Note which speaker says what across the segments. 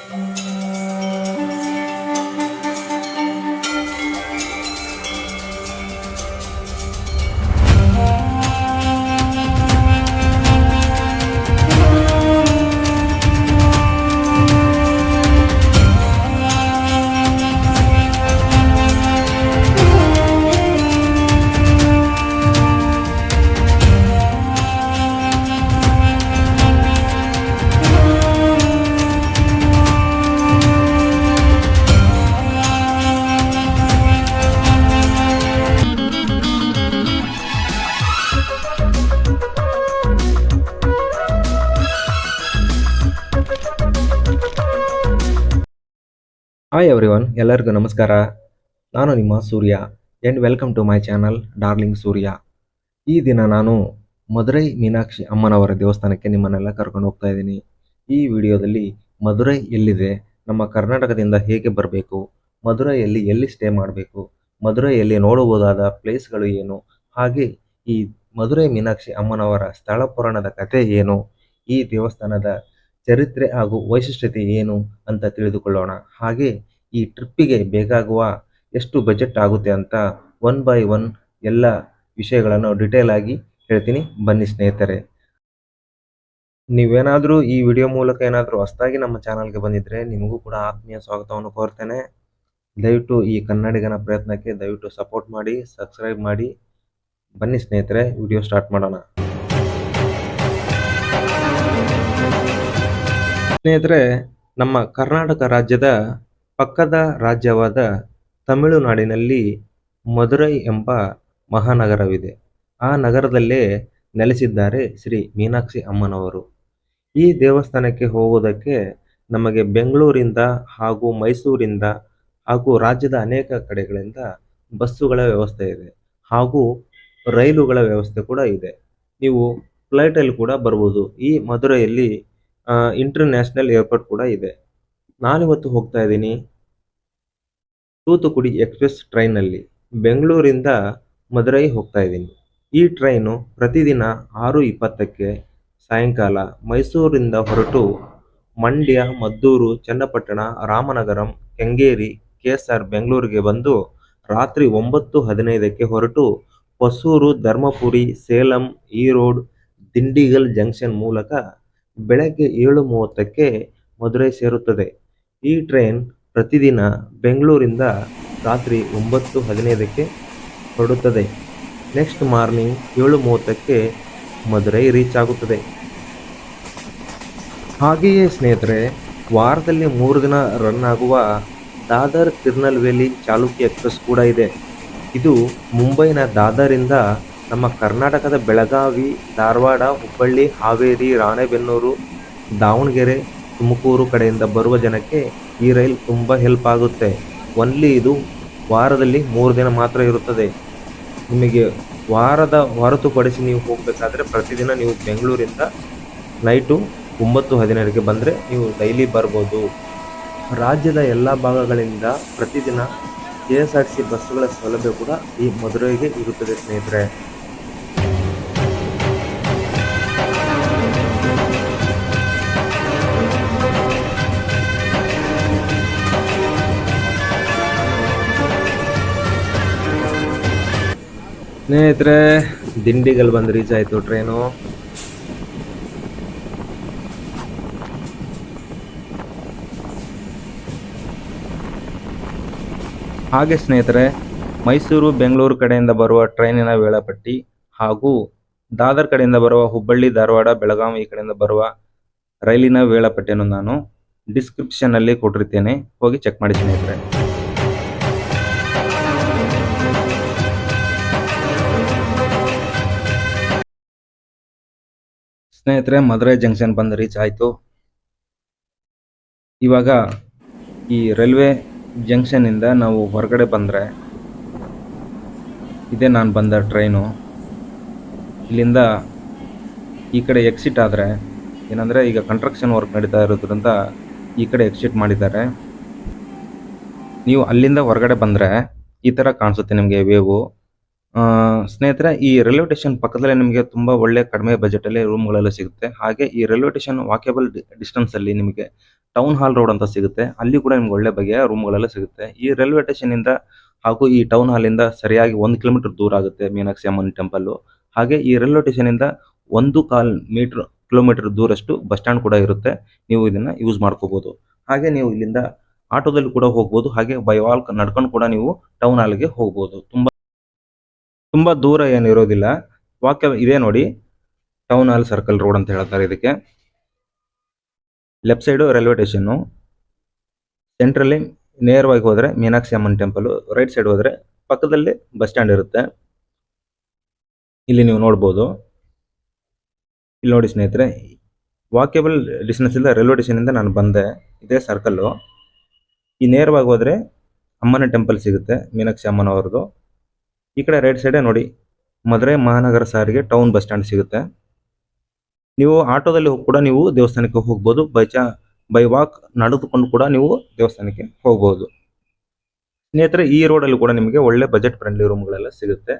Speaker 1: Hi everyone, ಎಲ್ಲರಿಗೂ ನಮಸ್ಕಾರ. ನಾನು ನಿಮ್ಮ Surya and welcome to my channel darling Surya. ಈ ದಿನ ನಾನು ಮಧುರೈ ಮೀನಾಕ್ಷಿ ಅಮ್ಮನವರ ದೇವಸ್ಥಾನಕ್ಕೆ ನಿಮ್ಮನ್ನೆಲ್ಲ ಕರ್ಕೊಂಡು ಹೋಗ್ತಾ ಇದ್ದೀನಿ. ಈ ವಿಡಿಯೋದಲ್ಲಿ ಮಧುರೈ ಎಲ್ಲಿದೆ, ನಮ್ಮ ಕರ್ನಾಟಕದಿಂದ ಹೇಗೆ ಬರಬೇಕು, ಮಧುರೈಯಲ್ಲಿ ಎಲ್ಲಿ ಸ್ಟೇ ಮಾಡಬೇಕು, ಮಧುರೈಯಲ್ಲಿ ನೋಡಬಹುದಾದ ಪ್ಲೇಸ್ಗಳು ಏನು, ಹಾಗೆ ಈ ಮಧುರೈ ಮೀನಾಕ್ಷಿ ಅಮ್ಮನವರ ಸ್ಥಳ ಪುರಾಣದ ಕಥೆ ಏನು, ಈ ದೇವಸ್ಥಾನದ ಚರಿತ್ರೆ ಹಾಗೂ ವೈಶಿಷ್ಟ್ಯತೆ ಏನು ಅಂತ ತಿಳಿದುಕೊಳ್ಳೋಣ. ಹಾಗೆ ಈ ಟ್ರಿಪ್ಪಿಗೆ ಬೇಕಾಗುವ ಎಷ್ಟು ಬಜೆಟ್ ಆಗುತ್ತೆ ಅಂತ 1 by 1 ಎಲ್ಲ ವಿಷಯಗಳನ್ನು ಡಿಟೇಲ್ ಆಗಿ ಹೇಳ್ತೀನಿ. ಬನ್ನಿ ಸ್ನೇಹಿತರೆ. ನೀವೇನಾದರೂ ಈ ವಿಡಿಯೋ ಮೂಲಕ ಏನಾದರೂ ಹೊಸದಾಗಿ ನಮ್ಮ ಚಾನಲ್ಗೆ ಬಂದಿದ್ರೆ ನಿಮಗೂ ಕೂಡ ಆತ್ಮೀಯ ಸ್ವಾಗತವನ್ನು ಕೋರ್ತೇನೆ. ದಯವಿಟ್ಟು ಈ ಕನ್ನಡಿಗನ ಪ್ರಯತ್ನಕ್ಕೆ ದಯವಿಟ್ಟು ಸಪೋರ್ಟ್ ಮಾಡಿ, ಸಬ್ಸ್ಕ್ರೈಬ್ ಮಾಡಿ. ಬನ್ನಿ ಸ್ನೇಹಿತರೆ, ವಿಡಿಯೋ ಸ್ಟಾರ್ಟ್ ಮಾಡೋಣ. ಸ್ನೇಹಿತರೆ, ನಮ್ಮ ಕರ್ನಾಟಕ ರಾಜ್ಯದ ಪಕ್ಕದ ರಾಜ್ಯವಾದ ತಮಿಳುನಾಡಿನಲ್ಲಿ ಮಧುರೈ ಎಂಬ ಮಹಾನಗರವಿದೆ. ಆ ನಗರದಲ್ಲೇ ನೆಲೆಸಿದ್ದಾರೆ ಶ್ರೀ ಮೀನಾಕ್ಷಿ ಅಮ್ಮನವರು. ಈ ದೇವಸ್ಥಾನಕ್ಕೆ ಹೋಗೋದಕ್ಕೆ ನಮಗೆ ಬೆಂಗಳೂರಿಂದ ಹಾಗೂ ಮೈಸೂರಿಂದ ಹಾಗೂ ರಾಜ್ಯದ ಅನೇಕ ಕಡೆಗಳಿಂದ ಬಸ್ಸುಗಳ ವ್ಯವಸ್ಥೆ ಇದೆ, ಹಾಗೂ ರೈಲುಗಳ ವ್ಯವಸ್ಥೆ ಕೂಡ ಇದೆ. ನೀವು ಫ್ಲೈಟಲ್ಲಿ ಕೂಡ ಬರ್ಬೋದು. ಈ ಮಧುರೈಯಲ್ಲಿ ಇಂಟರ್ನ್ಯಾಷನಲ್ ಏರ್ಪೋರ್ಟ್ ಕೂಡ ಇದೆ. ನಾನಿವತ್ತು ಹೋಗ್ತಾ ಇದ್ದೀನಿ ತೂತುಕುಡಿ ಎಕ್ಸ್ಪ್ರೆಸ್ ಟ್ರೈನಲ್ಲಿ. ಬೆಂಗಳೂರಿಂದ ಮಧುರೈ ಹೋಗ್ತಾ ಇದ್ದೀನಿ. ಈ ಟ್ರೈನು ಪ್ರತಿದಿನ 6:20ಕ್ಕೆ ಸಾಯಂಕಾಲ ಮೈಸೂರಿಂದ ಹೊರಟು ಮಂಡ್ಯ, ಮದ್ದೂರು, ಚನ್ನಪಟ್ಟಣ, ರಾಮನಗರಂ, ಕೆಂಗೇರಿ, KSR ಬೆಂಗಳೂರಿಗೆ ಬಂದು ರಾತ್ರಿ 9:15ಕ್ಕೆ ಹೊರಟು ಹೊಸೂರು, ಧರ್ಮಪುರಿ, ಸೇಲಂ, ಈರೋಡ್, ದಿಂಡಿಗಲ್ ಜಂಕ್ಷನ್ ಮೂಲಕ ಬೆಳಗ್ಗೆ 7:30ಕ್ಕೆ ಮಧುರೈ ಸೇರುತ್ತದೆ. ಈ ಟ್ರೈನ್ ಪ್ರತಿದಿನ ಬೆಂಗಳೂರಿಂದ ರಾತ್ರಿ 9:15ಕ್ಕೆ ಹೊರಡುತ್ತದೆ. ನೆಕ್ಸ್ಟ್ ಮಾರ್ನಿಂಗ್ 7:30ಕ್ಕೆ ಮಧುರೈ ರೀಚ್ ಆಗುತ್ತದೆ. ಹಾಗೆಯೇ ಸ್ನೇಹಿತರೆ, ವಾರದಲ್ಲಿ 3 ದಿನ ರನ್ ಆಗುವ ದಾದರ್ ತಿರುನಲ್ವೇಲಿ ಚಾಲುಕ್ಯ ಎಕ್ಸ್ಪ್ರೆಸ್ ಕೂಡ ಇದೆ. ಇದು ಮುಂಬೈನ ದಾದರಿಂದ ನಮ್ಮ ಕರ್ನಾಟಕದ ಬೆಳಗಾವಿ, ಧಾರವಾಡ, ಹುಬ್ಬಳ್ಳಿ, ಹಾವೇರಿ, ರಾಣೆಬೆನ್ನೂರು, ದಾವಣಗೆರೆ, ತುಮಕೂರು ಕಡೆಯಿಂದ ಬರುವ ಜನಕ್ಕೆ ಈ ರೈಲ್ ತುಂಬ ಹೆಲ್ಪ್ ಆಗುತ್ತೆ. ಒನ್ಲಿ ಇದು ವಾರದಲ್ಲಿ 3 ದಿನ ಮಾತ್ರ ಇರುತ್ತದೆ. ನಿಮಗೆ ವಾರದ ಹೊರತುಪಡಿಸಿ ನೀವು ಹೋಗಬೇಕಾದ್ರೆ ಪ್ರತಿದಿನ ನೀವು ಬೆಂಗಳೂರಿಂದ ನೈಟು 9:15ಕ್ಕೆ ಬಂದರೆ ನೀವು ಡೈಲಿ ಬರ್ಬೋದು. ರಾಜ್ಯದ ಎಲ್ಲ ಭಾಗಗಳಿಂದ ಪ್ರತಿದಿನ KSRTC ಬಸ್ಸುಗಳ ಸೌಲಭ್ಯ ಕೂಡ ಈ ಮಧುರೈಗೆ ಇರುತ್ತದೆ ಸ್ನೇಹಿತರೆ. ಸ್ನೇಹಿತರೆ, ದಿಂಡಿಗಲ್ ಬಂದು ರೀಚ್ ಆಯಿತು ಟ್ರೈನು. ಹಾಗೆ ಸ್ನೇಹಿತರೆ, ಮೈಸೂರು, ಬೆಂಗಳೂರು ಕಡೆಯಿಂದ ಬರುವ ಟ್ರೈನಿನ ವೇಳಾಪಟ್ಟಿ ಹಾಗೂ ದಾದರ್ ಕಡೆಯಿಂದ ಬರುವ ಹುಬ್ಬಳ್ಳಿ, ಧಾರವಾಡ, ಬೆಳಗಾವಿ ಈ ಕಡೆಯಿಂದ ಬರುವ ರೈಲಿನ ವೇಳಾಪಟ್ಟಿಯನ್ನು ನಾನು ಡಿಸ್ಕ್ರಿಪ್ಷನ್ನಲ್ಲಿ ಕೊಟ್ಟಿರ್ತೇನೆ, ಹೋಗಿ ಚೆಕ್ ಮಾಡಿ ಸ್ನೇಹಿತರೆ. ಸ್ನೇಹಿತರೆ, ಮಧುರೈ ಜಂಕ್ಷನ್ ಬಂದು ರೀಚ್ ಆಯಿತು. ಇವಾಗ ಈ ರೈಲ್ವೆ ಜಂಕ್ಷನ್ನಿಂದ ನಾವು ಹೊರಗಡೆ ಬಂದರೆ ಇದೇ ನಾನು ಬಂದ ಟ್ರೈನು. ಇಲ್ಲಿಂದ ಈ ಕಡೆ ಎಕ್ಸಿಟ್ ಆದರೆ ಏನಂದರೆ, ಈಗ ಕನ್ಸ್ಟ್ರಕ್ಷನ್ ವರ್ಕ್ ನಡೀತಾ ಇರೋದ್ರಿಂದ ಈ ಕಡೆ ಎಕ್ಸಿಟ್ ಮಾಡಿದ್ದಾರೆ. ನೀವು ಅಲ್ಲಿಂದ ಹೊರಗಡೆ ಬಂದರೆ ಈ ಥರ ಕಾಣಿಸುತ್ತೆ ನಿಮಗೆ ವೇವು. ಸ್ನೇಹಿತರೆ, ಈ ರೈಲ್ವೆ ಸ್ಟೇಷನ್ ಪಕ್ಕದಲ್ಲೇ ನಿಮಗೆ ತುಂಬ ಒಳ್ಳೆ ಕಡಿಮೆ ಬಜೆಟಲ್ಲಿ ರೂಮ್ಗಳೆಲ್ಲ ಸಿಗುತ್ತೆ. ಹಾಗೆ ಈ ರೈಲ್ವೆ ಸ್ಟೇಷನ್ ವಾಕೇಬಲ್ ಡಿಸ್ಟೆನ್ಸಲ್ಲಿ ನಿಮಗೆ ಟೌನ್ ಹಾಲ್ ರೋಡ್ ಅಂತ ಸಿಗುತ್ತೆ. ಅಲ್ಲಿ ಕೂಡ ನಿಮ್ಗೆ ಒಳ್ಳೆ ಬಗೆಯ ರೂಮ್ಗಳೆಲ್ಲ ಸಿಗುತ್ತೆ. ಈ ರೈಲ್ವೆ ಸ್ಟೇಷನ್ ಇಂದ ಹಾಗೂ ಈ ಟೌನ್ ಹಾಲ್ ಇಂದ ಸರಿಯಾಗಿ 1 ಕಿಲೋಮೀಟರ್ ದೂರ ಆಗುತ್ತೆ ಮೀನಾಕ್ಷಿ ಅಮ್ಮನ್ ಟೆಂಪಲ್. ಹಾಗೆ ಈ ರೈಲ್ವೆ ಸ್ಟೇಷನ್ ಇಂದ 1.25 ಕಿಲೋಮೀಟರ್ ದೂರಷ್ಟು ಬಸ್ ಸ್ಟ್ಯಾಂಡ್ ಕೂಡ ಇರುತ್ತೆ. ನೀವು ಇದನ್ನ ಯೂಸ್ ಮಾಡ್ಕೋಬಹುದು. ಹಾಗೆ ನೀವು ಇಲ್ಲಿಂದ ಆಟೋದಲ್ಲಿ ಕೂಡ ಹೋಗ್ಬೋದು. ಹಾಗೆ ಬೈ ವಾಕ್ ನಡ್ಕೊಂಡು ಕೂಡ ನೀವು ಟೌನ್ ಹಾಲ್ಗೆ ಹೋಗ್ಬೋದು. ತುಂಬಾ ದೂರ ಏನು ಇರೋದಿಲ್ಲ. ಇದೆ ನೋಡಿ, ಟೌನ್ ಹಾಲ್ ಸರ್ಕಲ್ ರೋಡ್ ಅಂತ ಹೇಳ್ತಾರೆ ಇದಕ್ಕೆ. ಲೆಫ್ಟ್ ಸೈಡು ರೈಲ್ವೆ ಸ್ಟೇಷನ್ನು, ಸೆಂಟ್ರಲ್ಲಿ ನೇರವಾಗಿ ಹೋದರೆ ಮೀನಾಕ್ಷಿ ಅಮ್ಮನ್ ಟೆಂಪಲ್, ರೈಟ್ ಸೈಡ್ ಹೋದರೆ ಪಕ್ಕದಲ್ಲಿ ಬಸ್ ಸ್ಟ್ಯಾಂಡ್ ಇರುತ್ತೆ. ಇಲ್ಲಿ ನೀವು ನೋಡ್ಬೋದು. ಇಲ್ಲಿ ನೋಡಿ ಸ್ನೇಹಿತರೆ, ವಾಕೇಬಲ್ ಡಿಸ್ಟೆನ್ಸ್ ಇಂದ ರೈಲ್ವೆ ಸ್ಟೇಷನ್ ಇಂದ ನಾನು ಬಂದೆ. ಇದೇ ಸರ್ಕಲ್ಲು. ಈ ನೇರವಾಗಿ ಹೋದರೆ ಅಮ್ಮನ ಟೆಂಪಲ್ ಸಿಗುತ್ತೆ, ಮೀನಾಕ್ಷಿ ಅಮ್ಮನವ್ರದ್ದು. ಈ ಕಡೆ ರೈಟ್ ಸೈಡೇ ನೋಡಿ, ಮಧುರೈ ಮಹಾನಗರ ಸಾರಿಗೆ ಟೌನ್ ಬಸ್ ಸ್ಟ್ಯಾಂಡ್ ಸಿಗುತ್ತೆ. ನೀವು ಆಟೋದಲ್ಲಿ ಕೂಡ ನೀವು ದೇವಸ್ಥಾನಕ್ಕೆ ಹೋಗ್ಬೋದು. ಬೈ ವಾಕ್ ನಡೆದುಕೊಂಡು ಕೂಡ ನೀವು ದೇವಸ್ಥಾನಕ್ಕೆ ಹೋಗ್ಬೋದು. ಸ್ನೇಹಿತರೆ, ಈ ರೋಡಲ್ಲಿ ಕೂಡ ನಿಮಗೆ ಒಳ್ಳೆ ಬಜೆಟ್ ಫ್ರೆಂಡ್ಲಿ ರೂಮ್ಗಳೆಲ್ಲ ಸಿಗುತ್ತೆ.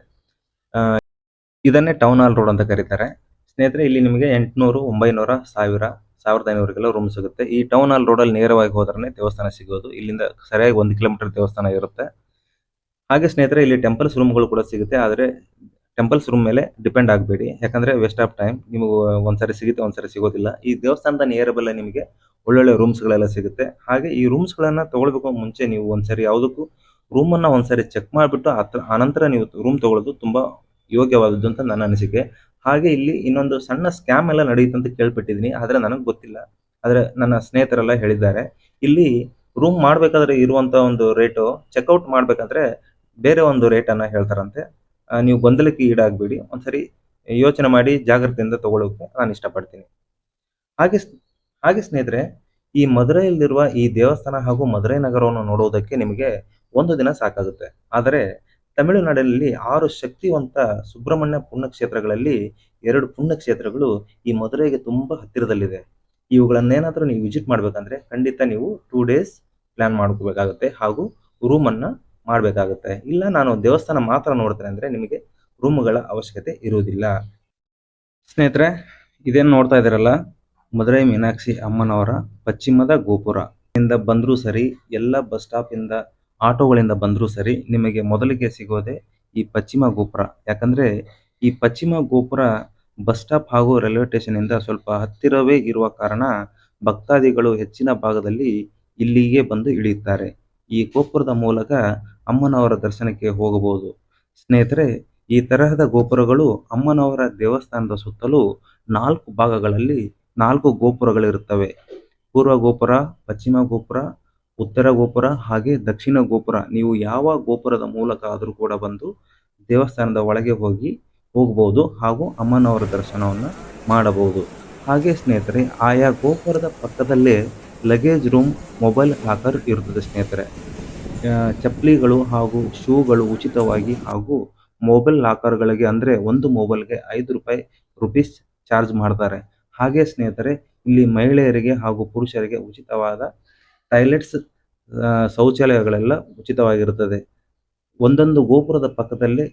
Speaker 1: ಇದನ್ನೇ ಟೌನ್ ಹಾಲ್ ರೋಡ್ ಅಂತ ಕರೀತಾರೆ. ಸ್ನೇಹಿತರೆ, ಇಲ್ಲಿ ನಿಮಗೆ 800, 900, 1000, 1500ಗೆಲ್ಲ ರೂಮ್ ಸಿಗುತ್ತೆ. ಈ ಟೌನ್ ಹಾಲ್ ರೋಡಲ್ಲಿ ನೇರವಾಗಿ ಹೋದ್ರೆ ದೇವಸ್ಥಾನ ಸಿಗೋದು. ಇಲ್ಲಿಂದ ಸರಿಯಾಗಿ 1 ಕಿಲೋಮೀಟರ್ ದೇವಸ್ಥಾನ ಇರುತ್ತೆ. ಹಾಗೆ ಸ್ನೇಹಿತರೆ, ಇಲ್ಲಿ ಟೆಂಪಲ್ಸ್ ರೂಮ್ಗಳು ಕೂಡ ಸಿಗುತ್ತೆ. ಆದರೆ ಟೆಂಪಲ್ಸ್ ರೂಮ್ ಮೇಲೆ ಡಿಪೆಂಡ್ ಆಗಬೇಡಿ, ಯಾಕಂದ್ರೆ ವೇಸ್ಟ್ ಆಫ್ ಟೈಮ್. ನಿಮಗೆ ಒಂದ್ಸರಿ ಸಿಗುತ್ತೆ, ಒಂದ್ಸರಿ ಸಿಗೋದಿಲ್ಲ. ಈ ದೇವಸ್ಥಾನದ ನಿಯರಬಲ್ ನಿಮಗೆ ಒಳ್ಳೊಳ್ಳೆ ರೂಮ್ಸ್ಗಳೆಲ್ಲ ಸಿಗುತ್ತೆ. ಹಾಗೆ ಈ ರೂಮ್ಸ್ಗಳನ್ನ ತಗೊಳ್ಬೇಕು ಮುಂಚೆ ನೀವು ಒಂದ್ಸರಿ ಯಾವುದಕ್ಕೂ ರೂಮನ್ನ ಒಂದ್ಸರಿ ಚೆಕ್ ಮಾಡಿಬಿಟ್ಟು ಆನಂತರ ನೀವು ರೂಮ್ ತಗೊಳ್ಳೋದು ತುಂಬಾ ಯೋಗ್ಯವಾದದ್ದು ಅಂತ ನನ್ನ ಅನಿಸಿಕೆ. ಹಾಗೆ ಇಲ್ಲಿ ಇನ್ನೊಂದು ಸಣ್ಣ ಸ್ಕ್ಯಾಮ್ ಎಲ್ಲ ನಡೆಯುತ್ತೆ ಅಂತ ಕೇಳ್ಪಟ್ಟಿದ್ದೀನಿ, ಆದರೆ ನನಗೆ ಗೊತ್ತಿಲ್ಲ. ಆದರೆ ನನ್ನ ಸ್ನೇಹಿತರೆಲ್ಲ ಹೇಳಿದ್ದಾರೆ, ಇಲ್ಲಿ ರೂಮ್ ಮಾಡಬೇಕಾದ್ರೆ ಇರುವಂತ ಒಂದು ರೇಟು ಚೆಕ್ಔಟ್ ಮಾಡಬೇಕಾದ್ರೆ ಬೇರೆ ಒಂದು ರೇಟನ್ನು ಹೇಳ್ತಾರಂತೆ. ನೀವು ಗೊಂದಲಕ್ಕೆ ಈಡಾಗಬೇಡಿ, ಒಂದ್ಸರಿ ಯೋಚನೆ ಮಾಡಿ ಜಾಗ್ರತೆಯಿಂದ ತಗೊಳ್ಳೋಕೆ ನಾನು ಇಷ್ಟಪಡ್ತೀನಿ. ಹಾಗೆ ಸ್ನೇಹಿತರೆ, ಈ ಮಧುರೈಯಲ್ಲಿರುವ ಈ ದೇವಸ್ಥಾನ ಹಾಗೂ ಮಧುರೈ ನಗರವನ್ನು ನೋಡುವುದಕ್ಕೆ ನಿಮಗೆ ಒಂದು ದಿನ ಸಾಕಾಗುತ್ತೆ. ಆದರೆ ತಮಿಳುನಾಡಿನಲ್ಲಿ 6 ಶಕ್ತಿವಂತ ಸುಬ್ರಹ್ಮಣ್ಯ ಪುಣ್ಯಕ್ಷೇತ್ರಗಳಲ್ಲಿ 2 ಪುಣ್ಯಕ್ಷೇತ್ರಗಳು ಈ ಮಧುರೈಗೆ ತುಂಬಾ ಹತ್ತಿರದಲ್ಲಿದೆ. ಇವುಗಳನ್ನೇನಾದರೂ ನೀವು ವಿಸಿಟ್ ಮಾಡಬೇಕಂದ್ರೆ ಖಂಡಿತ ನೀವು 2 ಡೇಸ್ ಪ್ಲಾನ್ ಮಾಡ್ಕೋಬೇಕಾಗುತ್ತೆ ಹಾಗೂ ರೂಮನ್ನ ಮಾಡಬೇಕಾಗುತ್ತೆ. ಇಲ್ಲ ನಾನು ದೇವಸ್ಥಾನ ಮಾತ್ರ ನೋಡ್ತೇನೆ ಅಂದ್ರೆ ನಿಮಗೆ ರೂಮ್ಗಳ ಅವಶ್ಯಕತೆ ಇರುವುದಿಲ್ಲ. ಸ್ನೇಹಿತರೆ, ಇದೇನು ನೋಡ್ತಾ ಇದ್ದೀರಲ್ಲ, ಮಧುರೈ ಮೀನಾಕ್ಷಿ ಅಮ್ಮನವರ ಪಶ್ಚಿಮದ ಗೋಪುರ. ಇಂದ ಬಂದರೂ ಸರಿ, ಎಲ್ಲ ಬಸ್ ಸ್ಟಾಪ್ ಇಂದ ಆಟೋಗಳಿಂದ ಬಂದರೂ ಸರಿ, ನಿಮಗೆ ಮೊದಲಿಗೆ ಸಿಗೋದೆ ಈ ಪಶ್ಚಿಮ ಗೋಪುರ. ಯಾಕಂದ್ರೆ ಈ ಪಶ್ಚಿಮ ಗೋಪುರ ಬಸ್ ಸ್ಟಾಪ್ ಹಾಗೂ ರೈಲ್ವೆ ಸ್ಟೇಷನ್ ಇಂದ ಸ್ವಲ್ಪ ಹತ್ತಿರವೇ ಇರುವ ಕಾರಣ ಭಕ್ತಾದಿಗಳು ಹೆಚ್ಚಿನ ಭಾಗದಲ್ಲಿ ಇಲ್ಲಿಗೆ ಬಂದು ಇಳಿಯುತ್ತಾರೆ. ಈ ಗೋಪುರದ ಮೂಲಕ ಅಮ್ಮನವರ ದರ್ಶನಕ್ಕೆ ಹೋಗಬಹುದು. ಸ್ನೇಹಿತರೆ, ಈ ತರಹದ ಗೋಪುರಗಳು ಅಮ್ಮನವರ ದೇವಸ್ಥಾನದ ಸುತ್ತಲೂ 4 ಭಾಗಗಳಲ್ಲಿ 4 ಗೋಪುರಗಳಿರುತ್ತವೆ. ಪೂರ್ವ ಗೋಪುರ, ಪಶ್ಚಿಮ ಗೋಪುರ, ಉತ್ತರ ಗೋಪುರ ಹಾಗೆ ದಕ್ಷಿಣ ಗೋಪುರ. ನೀವು ಯಾವ ಗೋಪುರದ ಮೂಲಕ ಆದರೂ ಕೂಡ ಬಂದು ದೇವಸ್ಥಾನದ ಒಳಗೆ ಹೋಗಬಹುದು ಹಾಗೂ ಅಮ್ಮನವರ ದರ್ಶನವನ್ನು ಮಾಡಬಹುದು. ಹಾಗೆ ಸ್ನೇಹಿತರೆ, ಆಯಾ ಗೋಪುರದ ಪಕ್ಕದಲ್ಲೇ ಲಗೇಜ್ ರೂಮ್, ಮೊಬೈಲ್ ಲಾಕರ್ ಇರುತ್ತದೆ. ಸ್ನೇಹಿತರೆ, ಚಪ್ಪಲಿಗಳು ಹಾಗೂ ಶೂಗಳು ಉಚಿತವಾಗಿ ಹಾಗೂ ಮೊಬೈಲ್ ಲಾಕರ್ಗಳಿಗೆ ಅಂದರೆ ಒಂದು ಮೊಬೈಲ್ಗೆ 5 ರೂಪೀಸ್ ಚಾರ್ಜ್ ಮಾಡ್ತಾರೆ. ಹಾಗೆ ಸ್ನೇಹಿತರೆ, ಇಲ್ಲಿ ಮಹಿಳೆಯರಿಗೆ ಹಾಗೂ ಪುರುಷರಿಗೆ ಉಚಿತವಾದ ಟಾಯ್ಲೆಟ್ಸ್, ಶೌಚಾಲಯಗಳೆಲ್ಲ ಉಚಿತವಾಗಿರುತ್ತದೆ. ಒಂದೊಂದು ಗೋಪುರದ ಪಕ್ಕದಲ್ಲೇ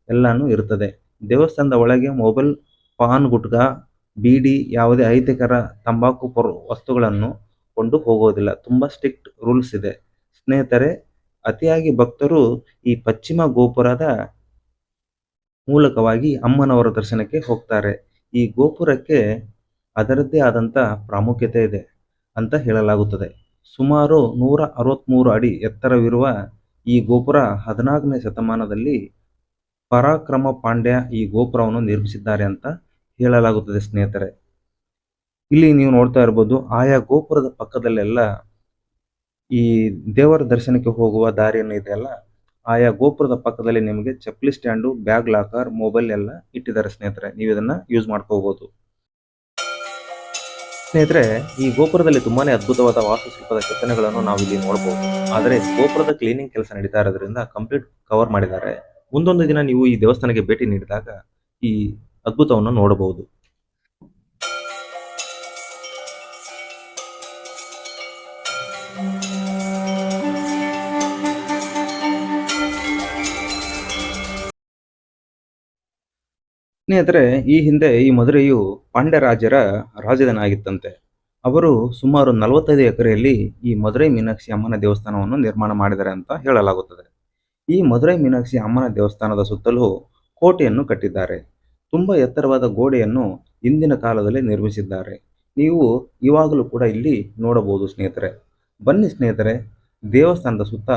Speaker 1: ಎಲ್ಲಾನು ಇರುತ್ತದೆ. ದೇವಸ್ಥಾನದ ಒಳಗೆ ಮೊಬೈಲ್, ಪಾನ್ ಗುಟ್ಕಾ, ಬೀಡಿ, ಯಾವುದೇ ಅಹಿತಕರ ತಂಬಾಕು ವಸ್ತುಗಳನ್ನು ಕೊಂಡು ಹೋಗೋದಿಲ್ಲ. ತುಂಬಾ ಸ್ಟ್ರಿಕ್ಟ್ ರೂಲ್ಸ್ ಇದೆ. ಸ್ನೇಹಿತರೆ, ಅತಿಯಾಗಿ ಭಕ್ತರು ಈ ಪಶ್ಚಿಮ ಗೋಪುರದ ಮೂಲಕವಾಗಿ ಅಮ್ಮನವರ ದರ್ಶನಕ್ಕೆ ಹೋಗ್ತಾರೆ. ಈ ಗೋಪುರಕ್ಕೆ ಅದರದ್ದೇ ಆದಂತ ಪ್ರಾಮುಖ್ಯತೆ ಇದೆ ಅಂತ ಹೇಳಲಾಗುತ್ತದೆ. ಸುಮಾರು 163 ಅಡಿ ಎತ್ತರವಿರುವ ಈ ಗೋಪುರ 14ನೇ ಶತಮಾನದಲ್ಲಿ ಪರಾಕ್ರಮ ಪಾಂಡ್ಯ ಈ ಗೋಪುರವನ್ನು ನಿರ್ಮಿಸಿದ್ದಾರೆ ಅಂತ ಹೇಳಲಾಗುತ್ತದೆ. ಸ್ನೇಹಿತರೆ, ಇಲ್ಲಿ ನೀವು ನೋಡ್ತಾ ಇರ್ಬೋದು, ಆಯಾ ಗೋಪುರದ ಪಕ್ಕದಲ್ಲೆಲ್ಲ ಈ ದೇವರ ದರ್ಶನಕ್ಕೆ ಹೋಗುವ ದಾರಿಯನ್ನು ಇದೆಯಲ್ಲ, ಆಯಾ ಗೋಪುರದ ಪಕ್ಕದಲ್ಲಿ ನಿಮಗೆ ಚಪ್ಪಲಿ ಸ್ಟ್ಯಾಂಡು, ಬ್ಯಾಗ್ ಲಾಕರ್, ಮೊಬೈಲ್ ಎಲ್ಲ ಇಟ್ಟಿದ್ದಾರೆ. ಸ್ನೇಹಿತರೆ, ನೀವು ಇದನ್ನ ಯೂಸ್ ಮಾಡ್ಕೋಬಹುದು. ಸ್ನೇಹಿತರೆ, ಈ ಗೋಪುರದಲ್ಲಿ ತುಂಬಾನೇ ಅದ್ಭುತವಾದ ವಾಸ್ತುಶಿಲ್ಪದ ಕೆತ್ತನೆಗಳನ್ನು ನಾವು ಇಲ್ಲಿ ನೋಡಬಹುದು. ಆದರೆ ಗೋಪುರದ ಕ್ಲೀನಿಂಗ್ ಕೆಲಸ ನಡೀತಾ ಇರೋದ್ರಿಂದ ಕಂಪ್ಲೀಟ್ ಕವರ್ ಮಾಡಿದ್ದಾರೆ. ಮುಂದೊಂದು ದಿನ ನೀವು ಈ ದೇವಸ್ಥಾನಕ್ಕೆ ಭೇಟಿ ನೀಡಿದಾಗ ಈ ಅದ್ಭುತವನ್ನು ನೋಡಬಹುದು. ಸ್ನೇಹಿತರೆ, ಈ ಹಿಂದೆ ಈ ಮಧುರೆಯು ಪಾಂಡ್ಯ ರಾಜರ ರಾಜಧಾನಿ ಆಗಿತ್ತಂತೆ.
Speaker 2: ಅವರು ಸುಮಾರು 45 ಎಕರೆಯಲ್ಲಿ ಈ ಮಧುರೈ ಮೀನಾಕ್ಷಿ ಅಮ್ಮನ ದೇವಸ್ಥಾನವನ್ನು ನಿರ್ಮಾಣ ಮಾಡಿದ್ದಾರೆ ಅಂತ ಹೇಳಲಾಗುತ್ತದೆ. ಈ ಮಧುರೈ ಮೀನಾಕ್ಷಿ ಅಮ್ಮನ ದೇವಸ್ಥಾನದ ಸುತ್ತಲೂ ಕೋಟೆಯನ್ನು ಕಟ್ಟಿದ್ದಾರೆ. ತುಂಬ ಎತ್ತರವಾದ ಗೋಡೆಯನ್ನು ಇಂದಿನ ಕಾಲದಲ್ಲಿ ನಿರ್ಮಿಸಿದ್ದಾರೆ. ನೀವು ಇವಾಗಲೂ ಕೂಡ ಇಲ್ಲಿ ನೋಡಬಹುದು ಸ್ನೇಹಿತರೆ. ಬನ್ನಿ ಸ್ನೇಹಿತರೆ, ದೇವಸ್ಥಾನದ ಸುತ್ತ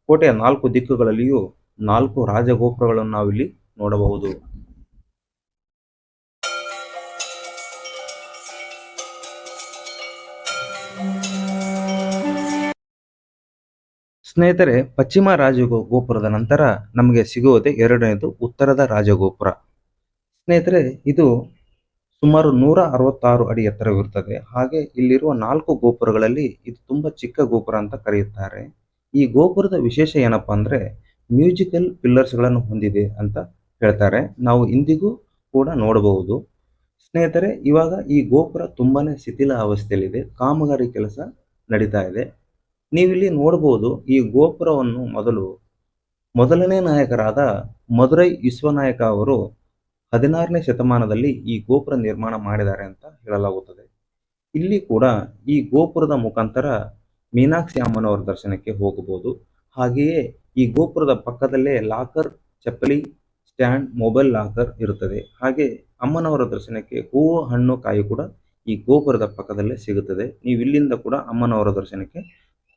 Speaker 2: ಕೋಟೆಯ 4 ದಿಕ್ಕುಗಳಲ್ಲಿಯೂ 4 ರಾಜಗೋಪುರಗಳನ್ನು ನಾವಿಲ್ಲಿ ನೋಡಬಹುದು. ಸ್ನೇಹಿತರೆ, ಪಶ್ಚಿಮ ರಾಜಗೋಪುರದ ನಂತರ ನಮಗೆ ಸಿಗುವುದೇ ಎರಡನೇದು ಉತ್ತರದ ರಾಜಗೋಪುರ. ಸ್ನೇಹಿತರೆ, ಇದು ಸುಮಾರು 166 ಅಡಿ ಎತ್ತರವಿರುತ್ತದೆ. ಹಾಗೆ ಇಲ್ಲಿರುವ 4 ಗೋಪುರಗಳಲ್ಲಿ ಇದು ತುಂಬ ಚಿಕ್ಕ ಗೋಪುರ ಅಂತ ಕರೆಯುತ್ತಾರೆ. ಈ ಗೋಪುರದ ವಿಶೇಷ ಏನಪ್ಪಾ ಅಂದರೆ ಮ್ಯೂಸಿಕಲ್ ಪಿಲ್ಲರ್ಸ್ಗಳನ್ನು ಹೊಂದಿದೆ ಅಂತ ಹೇಳ್ತಾರೆ. ನಾವು ಇಂದಿಗೂ ಕೂಡ ನೋಡಬಹುದು. ಸ್ನೇಹಿತರೆ, ಇವಾಗ ಈ ಗೋಪುರ ತುಂಬಾನೇ ಶಿಥಿಲ ಅವಸ್ಥೆಯಲ್ಲಿದೆ. ಕಾಮಗಾರಿ ಕೆಲಸ ನಡೀತಾ ಇದೆ. ನೀವಿಲ್ಲಿ ನೋಡಬಹುದು, ಈ ಗೋಪುರವನ್ನು ಮೊದಲನೇ ನಾಯಕರಾದ ಮಧುರೈ ವಿಶ್ವನಾಯಕ ಅವರು 16ನೇ ಶತಮಾನದಲ್ಲಿ ಈ ಗೋಪುರ ನಿರ್ಮಾಣ ಮಾಡಿದ್ದಾರೆ ಅಂತ ಹೇಳಲಾಗುತ್ತದೆ. ಇಲ್ಲಿ ಕೂಡ ಈ ಗೋಪುರದ ಮುಖಾಂತರ ಮೀನಾಕ್ಷಿ ಅಮ್ಮನವರ ದರ್ಶನಕ್ಕೆ ಹೋಗಬಹುದು. ಹಾಗೆಯೇ ಈ ಗೋಪುರದ ಪಕ್ಕದಲ್ಲೇ ಲಾಕರ್, ಚಪ್ಪಲಿ ಸ್ಟ್ಯಾಂಡ್, ಮೊಬೈಲ್ ಲಾಕರ್ ಇರುತ್ತದೆ. ಹಾಗೆ ಅಮ್ಮನವರ ದರ್ಶನಕ್ಕೆ ಹೂವು, ಹಣ್ಣು, ಕಾಯಿ ಕೂಡ ಈ ಗೋಪುರದ ಪಕ್ಕದಲ್ಲೇ ಸಿಗುತ್ತದೆ. ನೀವು ಇಲ್ಲಿಂದ ಕೂಡ ಅಮ್ಮನವರ ದರ್ಶನಕ್ಕೆ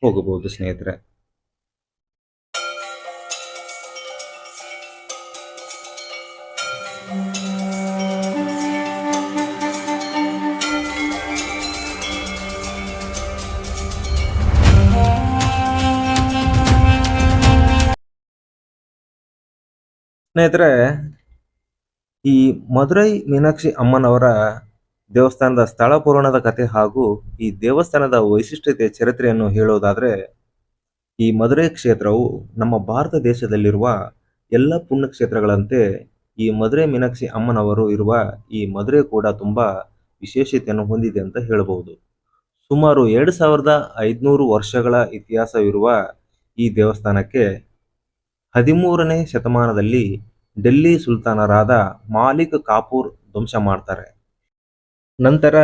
Speaker 2: ಹೋಗಬಹುದು ಸ್ನೇಹಿತರೆ. ಸ್ನೇಹಿತರೆ, ಈ ಮಧುರೈ ಮೀನಾಕ್ಷಿ ಅಮ್ಮನವರ ದೇವಸ್ಥಾನದ ಸ್ಥಳ ಪುರಾಣದ ಕಥೆ ಹಾಗೂ ಈ ದೇವಸ್ಥಾನದ ವೈಶಿಷ್ಟ್ಯತೆ ಚರಿತ್ರೆಯನ್ನು ಹೇಳುವುದಾದರೆ, ಈ ಮಧುರೈ ಕ್ಷೇತ್ರವು ನಮ್ಮ ಭಾರತ ದೇಶದಲ್ಲಿರುವ ಎಲ್ಲ ಪುಣ್ಯಕ್ಷೇತ್ರಗಳಂತೆ ಈ ಮಧುರೈ ಮೀನಾಕ್ಷಿ ಅಮ್ಮನವರು ಇರುವ ಈ ಮಧುರೈ ಕೂಡ ತುಂಬಾ ವಿಶೇಷತೆಯನ್ನು ಹೊಂದಿದೆ ಅಂತ ಹೇಳಬಹುದು. ಸುಮಾರು 2500 ವರ್ಷಗಳ ಇತಿಹಾಸವಿರುವ ಈ ದೇವಸ್ಥಾನಕ್ಕೆ 13ನೇ ಶತಮಾನದಲ್ಲಿ ಡೆಲ್ಲಿ ಸುಲ್ತಾನರಾದ ಮಾಲಿಕ್ ಕಾಫೂರ್ ಧ್ವಂಸ ಮಾಡ್ತಾರೆ. ನಂತರ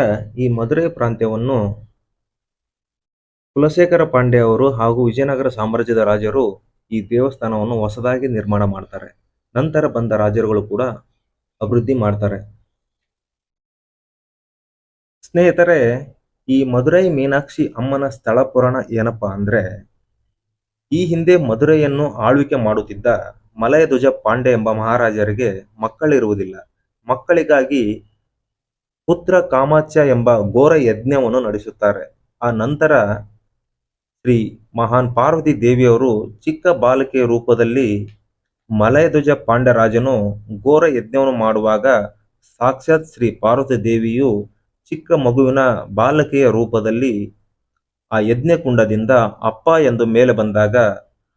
Speaker 2: ಈ ಮಧುರೈ ಪ್ರಾಂತ್ಯವನ್ನು ಕುಲಶೇಖರ ಪಾಂಡ್ಯ ಅವರು ಹಾಗೂ ವಿಜಯನಗರ ಸಾಮ್ರಾಜ್ಯದ ರಾಜರು ಈ ದೇವಸ್ಥಾನವನ್ನು ಹೊಸದಾಗಿ ನಿರ್ಮಾಣ ಮಾಡ್ತಾರೆ. ನಂತರ ಬಂದ ರಾಜರುಗಳು ಕೂಡ ಅಭಿವೃದ್ಧಿ ಮಾಡ್ತಾರೆ. ಸ್ನೇಹಿತರೆ, ಈ ಮಧುರೈ ಮೀನಾಕ್ಷಿ ಅಮ್ಮನ ಸ್ಥಳ ಪುರಾಣ ಏನಪ್ಪಾ ಅಂದ್ರೆ, ಈ ಹಿಂದೆ ಮಧುರೈಯನ್ನು ಆಳ್ವಿಕೆ ಮಾಡುತ್ತಿದ್ದ ಮಲಯಧ್ವಜ ಪಾಂಡೆ ಎಂಬ ಮಹಾರಾಜರಿಗೆ ಮಕ್ಕಳಿರುವುದಿಲ್ಲ. ಮಕ್ಕಳಿಗಾಗಿ ಪುತ್ರ ಕಾಮಾಚ್ಯ ಎಂಬ ಘೋರ ಯಜ್ಞವನ್ನು ನಡೆಸುತ್ತಾರೆ. ಆ ನಂತರ ಶ್ರೀ ಮಹಾನ್ ಪಾರ್ವತಿ ದೇವಿಯವರು ಚಿಕ್ಕ ಬಾಲಕಿಯ ರೂಪದಲ್ಲಿ ಮಲಯಧ್ವಜ ಪಾಂಡ್ಯರಾಜನು ಘೋರ ಯಜ್ಞವನ್ನು ಮಾಡುವಾಗ ಸಾಕ್ಷಾತ್ ಶ್ರೀ ಪಾರ್ವತಿ ದೇವಿಯು ಚಿಕ್ಕ ಮಗುವಿನ ಬಾಲಕಿಯ ರೂಪದಲ್ಲಿ ಆ ಯಜ್ಞಕುಂಡದಿಂದ ಅಪ್ಪ ಎಂದು ಮೇಲೆ ಬಂದಾಗ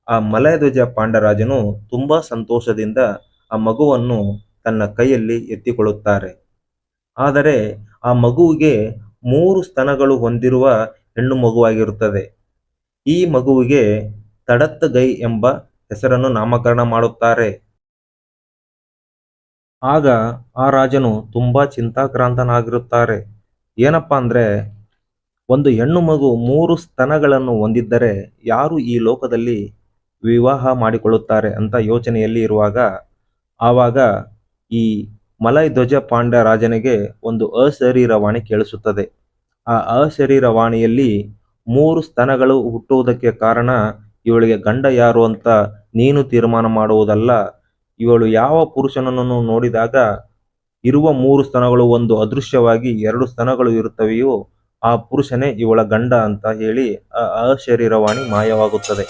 Speaker 2: ಆ ಮಲಯಧ್ವಜ ಪಾಂಡ್ಯರಾಜನು ತುಂಬಾ ಸಂತೋಷದಿಂದ ಆ ಮಗುವನ್ನು ತನ್ನ ಕೈಯಲ್ಲಿ ಎತ್ತಿಕೊಳ್ಳುತ್ತಾರೆ. ಆದರೆ ಆ ಮಗುವಿಗೆ 3 ಸ್ತನಗಳು ಹೊಂದಿರುವ ಹೆಣ್ಣು ಮಗುವಾಗಿರುತ್ತದೆ. ಈ ಮಗುವಿಗೆ ತಡತ್ ಗೈ ಎಂಬ ಹೆಸರನ್ನು ನಾಮಕರಣ ಮಾಡುತ್ತಾರೆ. ಆಗ ಆ ರಾಜನು ತುಂಬಾ ಚಿಂತಾಕ್ರಾಂತನಾಗಿರುತ್ತಾರೆ. ಏನಪ್ಪಾ ಅಂದ್ರೆ, ಒಂದು ಹೆಣ್ಣು ಮಗು 3 ಸ್ತನಗಳನ್ನು ಹೊಂದಿದ್ದರೆ ಯಾರು ಈ ಲೋಕದಲ್ಲಿ ವಿವಾಹ ಮಾಡಿಕೊಳ್ಳುತ್ತಾರೆ ಅಂತ ಯೋಚನೆಯಲ್ಲಿ ಇರುವಾಗ ಆವಾಗ ಈ ಮಲಯಧ್ವಜ ಪಾಂಡ್ಯ ರಾಜನಿಗೆ ಒಂದು ಅಶರೀರವಾಣಿ ಕೇಳಿಸುತ್ತದೆ. ಆ ಅಶರೀರವಾಣಿಯಲ್ಲಿ 3 ಸ್ತನಗಳು ಹುಟ್ಟುವುದಕ್ಕೆ ಕಾರಣ ಇವಳಿಗೆ ಗಂಡ ಯಾರು ಅಂತ ನೀನು ತೀರ್ಮಾನ ಮಾಡುವುದಲ್ಲ. ಇವಳು ಯಾವ ಪುರುಷನನ್ನು ನೋಡಿದಾಗ ಇರುವ 3 ಸ್ತನಗಳು ಒಂದು ಅದೃಶ್ಯವಾಗಿ 2 ಸ್ತನಗಳು ಇರುತ್ತವೆಯೋ ಆ ಪುರುಷನೇ ಇವಳ ಗಂಡ ಅಂತ ಹೇಳಿ ಆ ಅಶರೀರವಾಣಿ ಮಾಯವಾಗುತ್ತದೆ.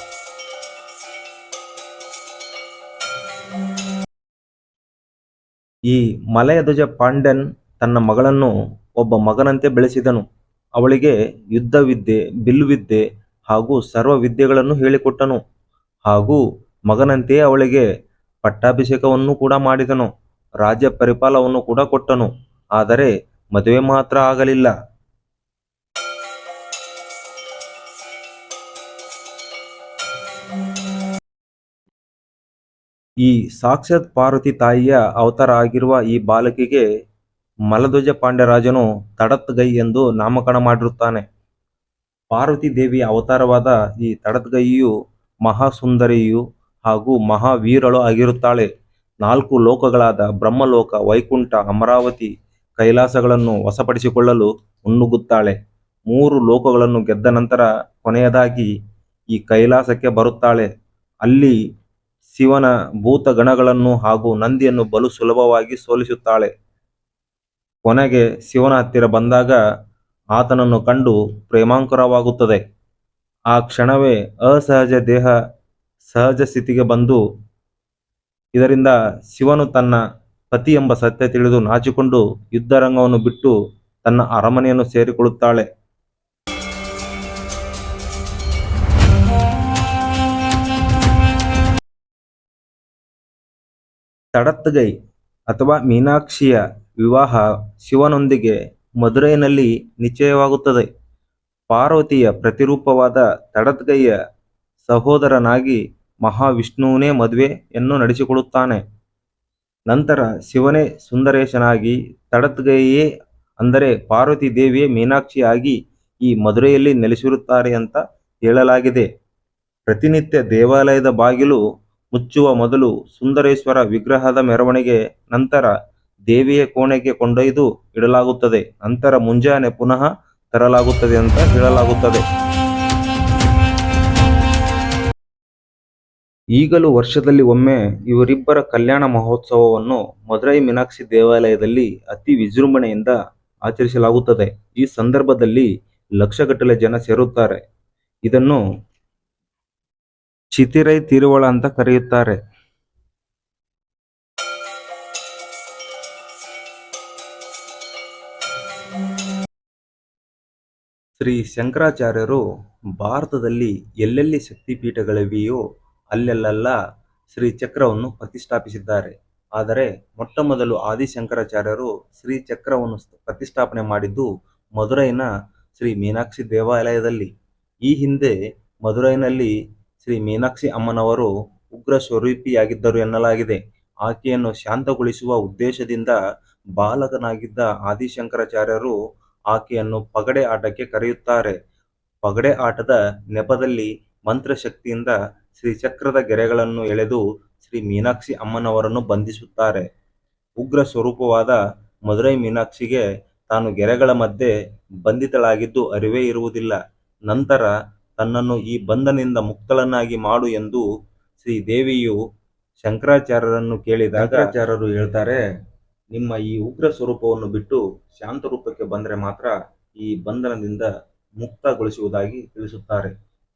Speaker 2: ಈ ಮಲಯಧ್ವಜ ಪಾಂಡ್ಯನ್ ತನ್ನ ಮಗಳನ್ನು ಒಬ್ಬ ಮಗನಂತೆ ಬೆಳೆಸಿದನು. ಅವಳಿಗೆ ಯುದ್ಧವಿದ್ಯೆ, ಬಿಲ್ಲುವಿದ್ಯೆ ಹಾಗೂ ಸರ್ವ ವಿದ್ಯೆಗಳನ್ನು ಹೇಳಿಕೊಟ್ಟನು. ಹಾಗೂ ಮಗನಂತೆಯೇ ಅವಳಿಗೆ ಪಟ್ಟಾಭಿಷೇಕವನ್ನು ಕೂಡ ಮಾಡಿದನು. ರಾಜ್ಯ ಪರಿಪಾಲವನ್ನು ಕೂಡ ಕೊಟ್ಟನು. ಆದರೆ ಮದುವೆ ಮಾತ್ರ ಆಗಲಿಲ್ಲ. ಈ ಸಾಕ್ಷಾತ್ ಪಾರ್ವತಿ ತಾಯಿಯ ಅವತಾರ ಆಗಿರುವ ಈ ಬಾಲಕಿಗೆ ಮಲಧ್ವಜ ಪಾಂಡ್ಯರಾಜನು ತಡತ್ಗೈ ಎಂದು ನಾಮಕರಣ ಮಾಡಿರುತ್ತಾನೆ. ಪಾರ್ವತಿ ದೇವಿಯ ಅವತಾರವಾದ ಈ ತಡತ್ಗೈಯು ಮಹಾಸುಂದರಿಯು ಹಾಗೂ ಮಹಾವೀರಳು ಆಗಿರುತ್ತಾಳೆ. 4 ಲೋಕಗಳಾದ ಬ್ರಹ್ಮಲೋಕ, ವೈಕುಂಠ, ಅಮರಾವತಿ, ಕೈಲಾಸಗಳನ್ನು ವಶಪಡಿಸಿಕೊಳ್ಳಲು ಮುನ್ನುಗ್ಗುತ್ತಾಳೆ. 3 ಲೋಕಗಳನ್ನು ಗೆದ್ದ ನಂತರ ಕೊನೆಯದಾಗಿ ಈ ಕೈಲಾಸಕ್ಕೆ ಬರುತ್ತಾಳೆ. ಅಲ್ಲಿ ಶಿವನ ಭೂತಗಣಗಳನ್ನು ಹಾಗೂ ನಂದಿಯನ್ನು ಬಲು ಸುಲಭವಾಗಿ ಸೋಲಿಸುತ್ತಾಳೆ. ಕೊನೆಗೆ ಶಿವನ ಹತ್ತಿರ ಬಂದಾಗ ಆತನನ್ನು ಕಂಡು ಪ್ರೇಮಾಂಕುರವಾಗುತ್ತದೆ. ಆ ಕ್ಷಣವೇ ಅಸಹಜ ದೇಹ ಸಹಜ ಸ್ಥಿತಿಗೆ ಬಂದು ಇದರಿಂದ ಶಿವನು ತನ್ನ ಪತಿ ಎಂಬ ಸತ್ಯ ತಿಳಿದು ನಾಚಿಕೊಂಡು ಯುದ್ಧರಂಗವನ್ನು ಬಿಟ್ಟು ತನ್ನ ಅರಮನೆಯನ್ನು ಸೇರಿಕೊಳ್ಳುತ್ತಾಳೆ. ತಡತ್ಗೈ ಅಥವಾ ಮೀನಾಕ್ಷಿಯ ವಿವಾಹ ಶಿವನೊಂದಿಗೆ ಮದುರೈನಲ್ಲಿ ನಿಶ್ಚಯವಾಗುತ್ತದೆ. ಪಾರ್ವತಿಯ ಪ್ರತಿರೂಪವಾದ ತಡತ್ಗೈಯ ಸಹೋದರನಾಗಿ ಮಹಾವಿಷ್ಣುವನೇ ಮದುವೆಯನ್ನು ನಡೆಸಿಕೊಳ್ಳುತ್ತಾನೆ. ನಂತರ ಶಿವನೇ ಸುಂದರೇಶನಾಗಿ, ತಡತ್ಗೈಯೇ ಅಂದರೆ ಪಾರ್ವತಿ ದೇವಿಯೇ ಮೀನಾಕ್ಷಿಯಾಗಿ ಈ ಮದುರೆಯಲ್ಲಿ ನೆಲೆಸಿರುತ್ತಾರೆ ಅಂತ ಹೇಳಲಾಗಿದೆ. ಪ್ರತಿನಿತ್ಯ ದೇವಾಲಯದ ಬಾಗಿಲು ಮುಚ್ಚುವ ಮೊದಲು ಸುಂದರೇಶ್ವರ ವಿಗ್ರಹದ ಮೆರವಣಿಗೆ ನಂತರ ದೇವಿಯ ಕೋಣೆಗೆ ಕೊಂಡೊಯ್ದು ಇಡಲಾಗುತ್ತದೆ. ನಂತರ ಮುಂಜಾನೆ ಪುನಃ ತರಲಾಗುತ್ತದೆ ಅಂತ ಹೇಳಲಾಗುತ್ತದೆ. ಈಗಲೂ ವರ್ಷದಲ್ಲಿ ಒಮ್ಮೆ ಇವರಿಬ್ಬರ ಕಲ್ಯಾಣ ಮಹೋತ್ಸವವನ್ನು ಮದುರೈ ಮೀನಾಕ್ಷಿ ದೇವಾಲಯದಲ್ಲಿ ಅತಿ ವಿಜೃಂಭಣೆಯಿಂದ ಆಚರಿಸಲಾಗುತ್ತದೆ. ಈ ಸಂದರ್ಭದಲ್ಲಿ ಲಕ್ಷಗಟ್ಟಲೆ ಜನ ಸೇರುತ್ತಾರೆ. ಇದನ್ನು ಚಿತಿರೈ ತಿರುವಳ ಅಂತ ಕರೆಯುತ್ತಾರೆ. ಶ್ರೀ ಶಂಕರಾಚಾರ್ಯರು ಭಾರತದಲ್ಲಿ ಎಲ್ಲೆಲ್ಲಿ ಶಕ್ತಿಪೀಠಗಳಿವೆಯೋ ಅಲ್ಲೆಲ್ಲ ಶ್ರೀ ಚಕ್ರವನ್ನು ಪ್ರತಿಷ್ಠಾಪಿಸಿದ್ದಾರೆ. ಆದರೆ ಮೊಟ್ಟ ಮೊದಲು ಆದಿಶಂಕರಾಚಾರ್ಯರು ಶ್ರೀ ಚಕ್ರವನ್ನು ಪ್ರತಿಷ್ಠಾಪನೆ ಮಾಡಿದ್ದು ಮದುರೈನ ಶ್ರೀ ಮೀನಾಕ್ಷಿ ದೇವಾಲಯದಲ್ಲಿ. ಈ ಹಿಂದೆ ಮದುರೈನಲ್ಲಿ ಶ್ರೀ ಮೀನಾಕ್ಷಿ ಅಮ್ಮನವರು ಉಗ್ರ ಸ್ವರೂಪಿಯಾಗಿದ್ದರು ಎನ್ನಲಾಗಿದೆ. ಆಕೆಯನ್ನು ಶಾಂತಗೊಳಿಸುವ ಉದ್ದೇಶದಿಂದ ಬಾಲಕನಾಗಿದ್ದ ಆದಿಶಂಕರಾಚಾರ್ಯರು ಆಕೆಯನ್ನು ಪಗಡೆ ಆಟಕ್ಕೆ ಕರೆಯುತ್ತಾರೆ. ಪಗಡೆ ಆಟದ ನೆಪದಲ್ಲಿ ಮಂತ್ರಶಕ್ತಿಯಿಂದ ಶ್ರೀಚಕ್ರದ ಗೆರೆಗಳನ್ನು ಎಳೆದು ಶ್ರೀ ಮೀನಾಕ್ಷಿ ಅಮ್ಮನವರನ್ನು ಬಂಧಿಸುತ್ತಾರೆ. ಉಗ್ರ ಸ್ವರೂಪವಾದ ಮದುರೈ ಮೀನಾಕ್ಷಿಗೆ ತಾನು ಗೆರೆಗಳ ಮಧ್ಯೆ ಬಂಧಿತಳಾಗಿದ್ದು ಅರಿವೇ ಇರುವುದಿಲ್ಲ. ನಂತರ ತನ್ನನ್ನು ಈ ಬಂಧನದಿಂದ ಮುಕ್ತಳನ್ನಾಗಿ ಮಾಡು ಎಂದು ಶ್ರೀ ದೇವಿಯು ಶಂಕರಾಚಾರ್ಯರನ್ನು ಕೇಳಿದಾಗ ಶಂಕರಾಚಾರ್ಯರು ಹೇಳ್ತಾರೆ, ನಿಮ್ಮ ಈ ಉಗ್ರ ಸ್ವರೂಪವನ್ನು ಬಿಟ್ಟು ಶಾಂತ ರೂಪಕ್ಕೆ ಬಂದರೆ ಮಾತ್ರ ಈ ಬಂಧನದಿಂದ ಮುಕ್ತಗೊಳಿಸುವುದಾಗಿ ತಿಳಿಸುತ್ತಾರೆ.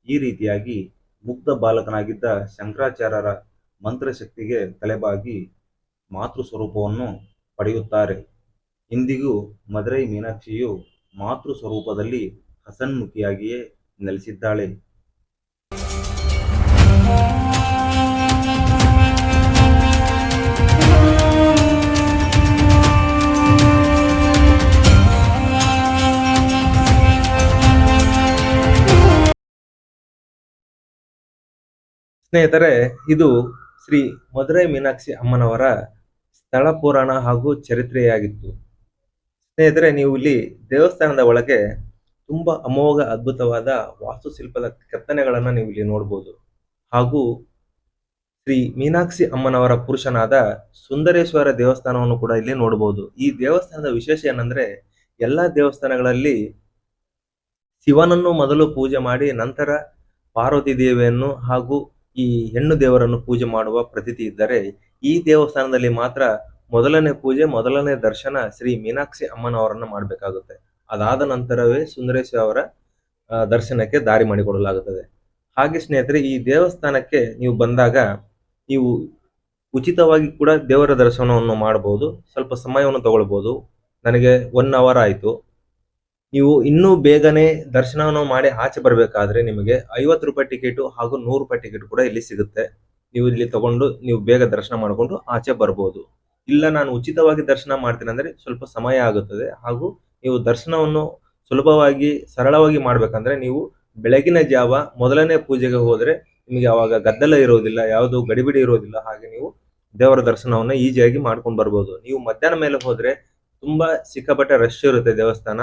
Speaker 2: ಈ ರೀತಿಯಾಗಿ ಮುಗ್ಧ ಬಾಲಕನಾಗಿದ್ದ ಶಂಕರಾಚಾರ್ಯರ ಮಂತ್ರಶಕ್ತಿಗೆ ತಲೆಬಾಗಿ ಮಾತೃ ಸ್ವರೂಪವನ್ನು ಪಡೆಯುತ್ತಾರೆ. ಇಂದಿಗೂ ಮದುರೈ ಮೀನಾಕ್ಷಿಯು ಮಾತೃ ಸ್ವರೂಪದಲ್ಲಿ ಹಸನ್ಮುಖಿಯಾಗಿಯೇ ನೆಲೆಸಿದ್ದಾಳೆ. ಸ್ನೇಹಿತರೆ, ಇದು ಶ್ರೀ ಮದುರೈ ಮೀನಾಕ್ಷಿ ಅಮ್ಮನವರ ಸ್ಥಳ ಪುರಾಣ ಹಾಗೂ ಚರಿತ್ರೆಯಾಗಿತ್ತು. ಸ್ನೇಹಿತರೆ, ನೀವು ಇಲ್ಲಿ ದೇವಸ್ಥಾನದ ಒಳಗೆ ತುಂಬಾ ಅಮೋಘ ಅದ್ಭುತವಾದ ವಾಸ್ತುಶಿಲ್ಪದ ಕೆತ್ತನೆಗಳನ್ನು ನೀವು ಇಲ್ಲಿ ನೋಡ್ಬೋದು. ಹಾಗೂ ಶ್ರೀ ಮೀನಾಕ್ಷಿ ಅಮ್ಮನವರ ಪುರುಷನಾದ ಸುಂದರೇಶ್ವರ ದೇವಸ್ಥಾನವನ್ನು ಕೂಡ ಇಲ್ಲಿ ನೋಡಬಹುದು. ಈ ದೇವಸ್ಥಾನದ ವಿಶೇಷ ಏನಂದ್ರೆ, ಎಲ್ಲಾ ದೇವಸ್ಥಾನಗಳಲ್ಲಿ ಶಿವನನ್ನು ಮೊದಲು ಪೂಜೆ ಮಾಡಿ ನಂತರ ಪಾರ್ವತಿ ದೇವಿಯನ್ನು ಹಾಗೂ ಈ ಹೆಣ್ಣು ದೇವರನ್ನು ಪೂಜೆ ಮಾಡುವ ಪ್ರತೀತಿ ಇದ್ದರೆ, ಈ ದೇವಸ್ಥಾನದಲ್ಲಿ ಮಾತ್ರ ಮೊದಲನೇ ಪೂಜೆ, ಮೊದಲನೇ ದರ್ಶನ ಶ್ರೀ ಮೀನಾಕ್ಷಿ ಅಮ್ಮನವರನ್ನ ಮಾಡಬೇಕಾಗುತ್ತೆ. ಅದಾದ ನಂತರವೇ ಸುಂದರೇಶ್ವರ ಅವರ ದರ್ಶನಕ್ಕೆ ದಾರಿ ಮಾಡಿಕೊಡಲಾಗುತ್ತದೆ. ಹಾಗೆ ಸ್ನೇಹಿತರೆ, ಈ ದೇವಸ್ಥಾನಕ್ಕೆ ನೀವು ಬಂದಾಗ ನೀವು ಉಚಿತವಾಗಿ ಕೂಡ ದೇವರ ದರ್ಶನವನ್ನು ಮಾಡಬಹುದು. ಸ್ವಲ್ಪ ಸಮಯವನ್ನು ತಗೊಳ್ಬಹುದು. ನನಗೆ 1 ಅವರ್ ಆಯಿತು. ನೀವು ಇನ್ನೂ ಬೇಗನೆ ದರ್ಶನವನ್ನು ಮಾಡಿ ಆಚೆ ಬರಬೇಕಾದ್ರೆ ನಿಮಗೆ 50 ರೂಪಾಯಿ ಟಿಕೆಟ್ ಹಾಗೂ 100 ರೂಪಾಯಿ ಟಿಕೆಟ್ ಕೂಡ ಇಲ್ಲಿ ಸಿಗುತ್ತೆ. ನೀವು ಇಲ್ಲಿ ತಗೊಂಡು ನೀವು ಬೇಗ ದರ್ಶನ ಮಾಡಿಕೊಂಡು ಆಚೆ ಬರ್ಬೋದು. ಇಲ್ಲ, ನಾನು ಉಚಿತವಾಗಿ ದರ್ಶನ ಮಾಡ್ತೀನಿ ಅಂದ್ರೆ ಸ್ವಲ್ಪ ಸಮಯ ಆಗುತ್ತದೆ. ಹಾಗೂ ನೀವು ದರ್ಶನವನ್ನು ಸುಲಭವಾಗಿ ಸರಳವಾಗಿ ಮಾಡ್ಬೇಕಂದ್ರೆ ನೀವು ಬೆಳಗಿನ ಜಾವ ಮೊದಲನೇ ಪೂಜೆಗೆ ಹೋದ್ರೆ ನಿಮಗೆ ಅವಾಗ ಗದ್ದಲ ಇರೋದಿಲ್ಲ, ಯಾವುದು ಗಡಿಬಿಡಿ ಇರೋದಿಲ್ಲ. ಹಾಗೆ ನೀವು ದೇವರ ದರ್ಶನವನ್ನ ಈಸಿಯಾಗಿ ಮಾಡ್ಕೊಂಡು ಬರ್ಬೋದು. ನೀವು ಮಧ್ಯಾಹ್ನ ಮೇಲೆ ಹೋದ್ರೆ
Speaker 1: ತುಂಬ ಸಿಕ್ಕಾಪಟ್ಟೆ ರಶ್ ಇರುತ್ತೆ ದೇವಸ್ಥಾನ.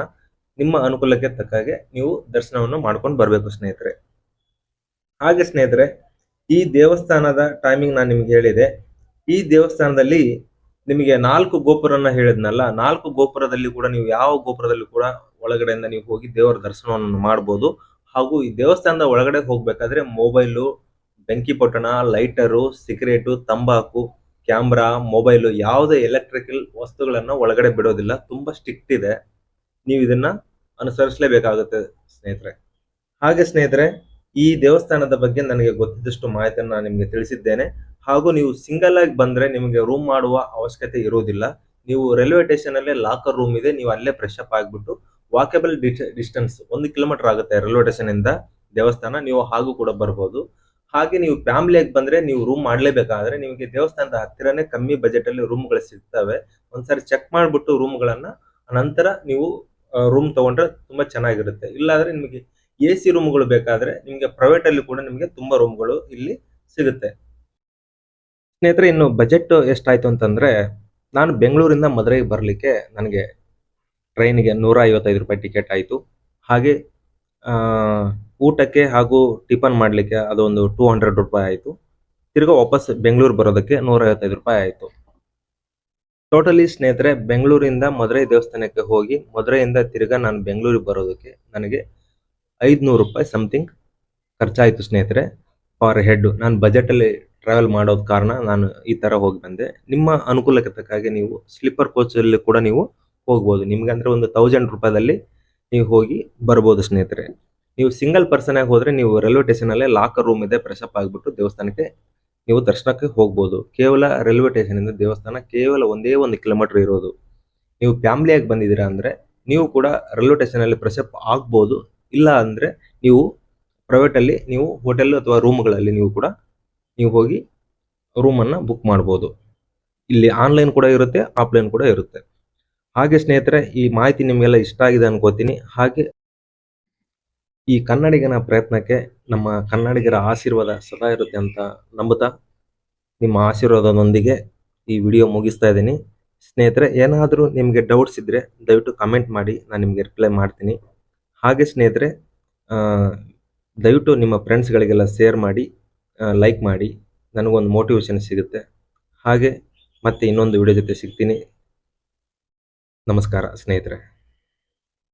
Speaker 1: ನಿಮ್ಮ ಅನುಕೂಲಕ್ಕೆ ತಕ್ಕ ಹಾಗೆ ನೀವು ದರ್ಶನವನ್ನು ಮಾಡ್ಕೊಂಡು ಬರಬೇಕು ಸ್ನೇಹಿತರೆ. ಹಾಗೆ ಸ್ನೇಹಿತರೆ, ಈ ದೇವಸ್ಥಾನದ ಟೈಮಿಂಗ್ ನಾನು ನಿಮ್ಗೆ ಹೇಳಿದೆ. ಈ ದೇವಸ್ಥಾನದಲ್ಲಿ ನಿಮಗೆ 4 ಗೋಪುರನ ಹೇಳಿದ್ನಲ್ಲ, 4 ಗೋಪುರದಲ್ಲಿ ಕೂಡ ನೀವು ಯಾವ ಗೋಪುರದಲ್ಲಿ ಕೂಡ ಒಳಗಡೆಯಿಂದ ನೀವು ಹೋಗಿ ದೇವರ ದರ್ಶನವನ್ನು ಮಾಡ್ಬೋದು. ಹಾಗೂ ಈ ದೇವಸ್ಥಾನದ ಒಳಗಡೆ ಹೋಗ್ಬೇಕಾದ್ರೆ ಮೊಬೈಲು, ಬೆಂಕಿ ಪೊಟ್ಟಣ, ಲೈಟರು, ಸಿಗರೇಟು, ತಂಬಾಕು, ಕ್ಯಾಮ್ರಾ, ಮೊಬೈಲು ಯಾವುದೇ ಎಲೆಕ್ಟ್ರಿಕಲ್ ವಸ್ತುಗಳನ್ನ ಒಳಗಡೆ ಬಿಡೋದಿಲ್ಲ. ತುಂಬಾ ಸ್ಟ್ರಿಕ್ಟ್ ಇದೆ. ನೀವು ಇದನ್ನ ಅನುಸರಿಸಲೇಬೇಕಾಗುತ್ತೆ ಸ್ನೇಹಿತರೆ. ಹಾಗೆ ಸ್ನೇಹಿತರೆ, ಈ ದೇವಸ್ಥಾನದ ಬಗ್ಗೆ ನನಗೆ ಗೊತ್ತಿದ್ದಷ್ಟು ಮಾಹಿತಿಯನ್ನು ನಾನು ನಿಮಗೆ ತಿಳಿಸಿದ್ದೇನೆ. ಹಾಗೂ ನೀವು ಸಿಂಗಲ್ ಆಗಿ ಬಂದ್ರೆ ನಿಮಗೆ ರೂಮ್ ಮಾಡುವ ಅವಶ್ಯಕತೆ ಇರುವುದಿಲ್ಲ. ನೀವು ರೈಲ್ವೆ ಸ್ಟೇಷನ್ ಅಲ್ಲೇ ಲಾಕರ್ ರೂಮ್ ಇದೆ, ನೀವು ಅಲ್ಲೇ ಫ್ರೆಶ್ ಅಪ್ ಆಗಿಬಿಟ್ಟು ವಾಕೇಬಲ್ ಡಿಸ್ಟೆನ್ಸ್ 1 ಕಿಲೋಮೀಟರ್ ಆಗುತ್ತೆ ರೈಲ್ವೆ ಸ್ಟೇಷನ್ ಇಂದ ದೇವಸ್ಥಾನ, ನೀವು ಹಾಗೂ ಕೂಡ ಬರ್ಬೋದು. ಹಾಗೆ ನೀವು ಫ್ಯಾಮಿಲಿಯಾಗಿ ಬಂದ್ರೆ ನೀವು ರೂಮ್ ಮಾಡ್ಲೇಬೇಕಾದ್ರೆ ನಿಮಗೆ ದೇವಸ್ಥಾನದ ಹತ್ತಿರನೇ ಕಮ್ಮಿ ಬಜೆಟ್ ಅಲ್ಲಿ ರೂಮ್ಗಳು ಸಿಗ್ತವೆ. ಒಂದ್ಸರಿ ಚೆಕ್ ಮಾಡ್ಬಿಟ್ಟು ರೂಮ್ಗಳನ್ನ ನಂತರ ನೀವು ರೂಮ್ ತಗೊಂಡ್ರೆ ತುಂಬಾ ಚೆನ್ನಾಗಿರುತ್ತೆ. ಇಲ್ಲಾಂದ್ರೆ ನಿಮಗೆ AC ರೂಮ್ಗಳು ಬೇಕಾದ್ರೆ ನಿಮಗೆ ಪ್ರೈವೇಟ್ ಅಲ್ಲಿ ಕೂಡ ನಿಮಗೆ ತುಂಬಾ ರೂಮ್ಗಳು ಇಲ್ಲಿ ಸಿಗುತ್ತೆ. ಸ್ನೇಹಿತರೆ, ಇನ್ನು ಬಜೆಟ್ ಎಷ್ಟಾಯ್ತು ಅಂತಂದ್ರೆ, ನಾನು ಬೆಂಗಳೂರಿಂದ ಮದುರೈಗೆ ಬರಲಿಕ್ಕೆ ನನಗೆ ಟ್ರೈನ್ಗೆ 155 ರೂಪಾಯಿ ಟಿಕೆಟ್ ಆಯಿತು. ಹಾಗೆ ಊಟಕ್ಕೆ ಹಾಗೂ ಟಿಫನ್ ಮಾಡಲಿಕ್ಕೆ ಅದೊಂದು 200 ರೂಪಾಯಿ ಆಯಿತು. ತಿರ್ಗಾ ವಾಪಸ್ ಬೆಂಗಳೂರು ಬರೋದಕ್ಕೆ 155 ರೂಪಾಯಿ ಆಯಿತು. ಟೋಟಲಿ ಸ್ನೇಹಿತರೆ, ಬೆಂಗಳೂರಿಂದ ಮದುರೈ ದೇವಸ್ಥಾನಕ್ಕೆ ಹೋಗಿ ಮದುರೈಯಿಂದ ತಿರ್ಗಾ ನಾನು ಬೆಂಗಳೂರಿಗೆ ಬರೋದಕ್ಕೆ ನನಗೆ 500 ರೂಪಾಯಿ ಸಮಥಿಂಗ್ ಖರ್ಚಾಯಿತು ಸ್ನೇಹಿತರೆ, ಪರ್ ಹೆಡ್. ನಾನು ಬಜೆಟಲ್ಲಿ ಟ್ರಾವೆಲ್ ಮಾಡೋದ್ ಕಾರಣ ನಾನು ಈ ತರ ಹೋಗಿ ಬಂದೆ. ನಿಮ್ಮ ಅನುಕೂಲಕ್ಕೆ ತಕ್ಕ ಹಾಗೆ ನೀವು ಸ್ಲೀಪರ್ ಕೋಚಲ್ಲಿ ಕೂಡ ನೀವು ಹೋಗ್ಬೋದು. ನಿಮ್ಗೆ ಅಂದ್ರೆ ಒಂದು 1000 ರೂಪಾಯಿದಲ್ಲಿ ನೀವು ಹೋಗಿ ಬರ್ಬೋದು ಸ್ನೇಹಿತರೆ. ನೀವು ಸಿಂಗಲ್ ಪರ್ಸನ್ ಆಗಿ ಹೋದ್ರೆ ನೀವು ರೈಲ್ವೆ ಸ್ಟೇಷನ್ ಅಲ್ಲೇ ಲಾಕರ್ ರೂಮ್ ಇದೆ, ಫ್ರೆಶ್ ಅಪ್ ಆಗಿಬಿಟ್ಟು ದೇವಸ್ಥಾನಕ್ಕೆ ನೀವು ದರ್ಶನಕ್ಕೆ ಹೋಗ್ಬೋದು. ಕೇವಲ ರೈಲ್ವೆ ಸ್ಟೇಷನ್ ಇಂದ ದೇವಸ್ಥಾನ ಕೇವಲ 1 ಕಿಲೋಮೀಟರ್ ಇರೋದು. ನೀವು ಫ್ಯಾಮಿಲಿಯಾಗಿ ಬಂದಿದ್ದೀರಾ ಅಂದ್ರೆ ನೀವು ಕೂಡ ರೈಲ್ವೆ ಸ್ಟೇಷನ್ ಅಲ್ಲಿ ಫ್ರೆಶ್ ಅಪ್ ಆಗ್ಬೋದು. ಇಲ್ಲ ಅಂದ್ರೆ ನೀವು ಪ್ರೈವೇಟ್ ಅಲ್ಲಿ ನೀವು ಹೋಟೆಲ್ ಅಥವಾ ರೂಮ್ಗಳಲ್ಲಿ ನೀವು ಕೂಡ ನೀವು ಹೋಗಿ ರೂಮನ್ನು ಬುಕ್ ಮಾಡ್ಬೋದು. ಇಲ್ಲಿ ಆನ್ಲೈನ್ ಕೂಡ ಇರುತ್ತೆ, ಆಫ್ಲೈನ್ ಕೂಡ ಇರುತ್ತೆ. ಹಾಗೆ ಸ್ನೇಹಿತರೆ, ಈ ಮಾಹಿತಿ ನಿಮಗೆಲ್ಲ ಇಷ್ಟ ಆಗಿದೆ ಅನ್ಕೋತೀನಿ. ಹಾಗೆ ಈ ಕನ್ನಡಿಗನ ಪ್ರಯತ್ನಕ್ಕೆ ನಮ್ಮ ಕನ್ನಡಿಗರ ಆಶೀರ್ವಾದ ಸದಾ ಇರುತ್ತೆ ಅಂತ ನಂಬುತ್ತಾ ನಿಮ್ಮ ಆಶೀರ್ವಾದದೊಂದಿಗೆ ಈ ವಿಡಿಯೋ ಮುಗಿಸ್ತಾ ಇದ್ದೀನಿ. ಸ್ನೇಹಿತರೆ, ಏನಾದರೂ ನಿಮಗೆ ಡೌಟ್ಸ್ ಇದ್ದರೆ ದಯವಿಟ್ಟು ಕಮೆಂಟ್ ಮಾಡಿ, ನಾನು ನಿಮಗೆ ರಿಪ್ಲೈ ಮಾಡ್ತೀನಿ. ಹಾಗೆ ಸ್ನೇಹಿತರೆ, ದಯವಿಟ್ಟು ನಿಮ್ಮ ಫ್ರೆಂಡ್ಸ್ಗಳಿಗೆಲ್ಲ ಶೇರ್ ಮಾಡಿ, ಲೈಕ್ ಮಾಡಿ, ನನಗೊಂದು ಮೋಟಿವೇಶನ್ ಸಿಗುತ್ತೆ. ಹಾಗೆ ಮತ್ತೆ ಇನ್ನೊಂದು ವಿಡಿಯೋ ಜೊತೆ ಸಿಗ್ತೀನಿ. ನಮಸ್ಕಾರ ಸ್ನೇಹಿತರೆ.